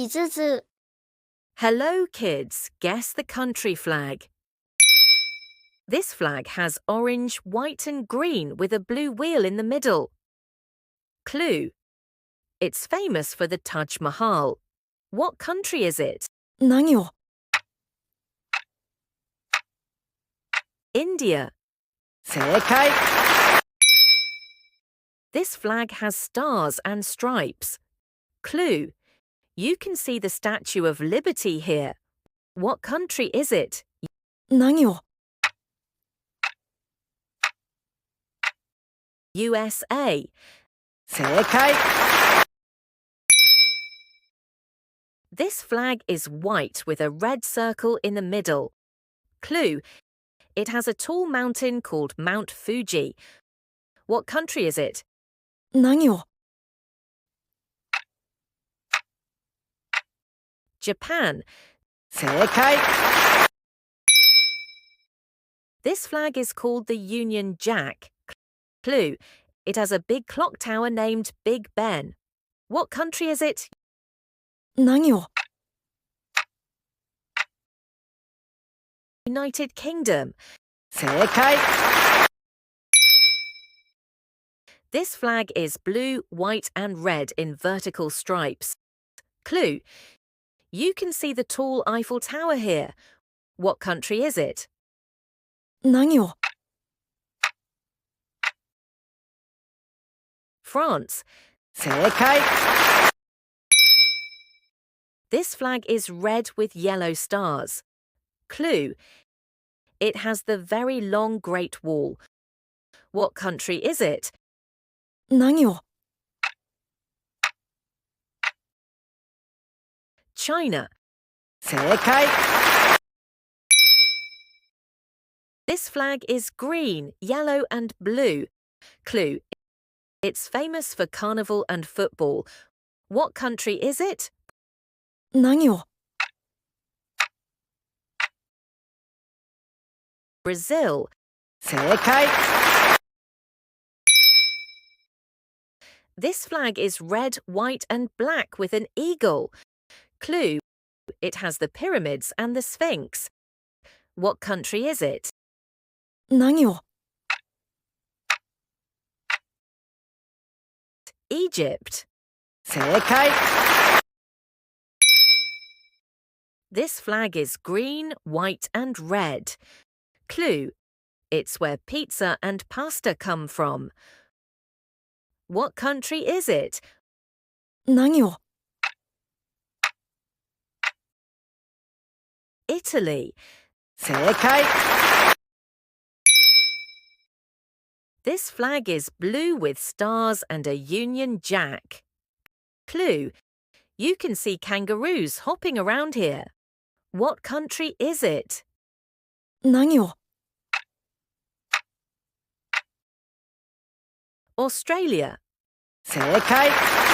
几只字。 Hello, kids. Guess the country flag. This flag has orange, white and green with a blue wheel in the middle. Clue. It's famous for the Taj Mahal. What country is it? 何を India. 正解 This flag has stars and stripes. Clue. You can see the Statue of Liberty here. What country is it? 何を USA. 正解 This flag is white with a red circle in the middle. Clue. It has a tall mountain called Mount Fuji. What country is it? 何を Japan. 正解 This flag is called the Union Jack. Clue. It has a big clock tower named Big Ben. What country is it? 何を United Kingdom. 正解 This flag is blue, white and red in vertical stripes. Clue. You can see the tall Eiffel Tower here. What country is it? 何を France. 正解 This flag is red with yellow stars. Clue. It has the very long Great Wall. What country is it? 何を China. 正解 This flag is green, yellow and blue. Clue. It's famous for carnival and football. What country is it? 何を Brazil. 正解 This flag is red, white and black with an eagle. Clue. It has the pyramids and the Sphinx. What country is it? 何を Egypt. 正解 This flag is green, white and red. Clue. It's where pizza and pasta come from. What country is it? 何を Italy. 正解 This flag is blue with stars and a Union Jack. Clue. You can see kangaroos hopping around here. What country is it? 何を Australia. 正解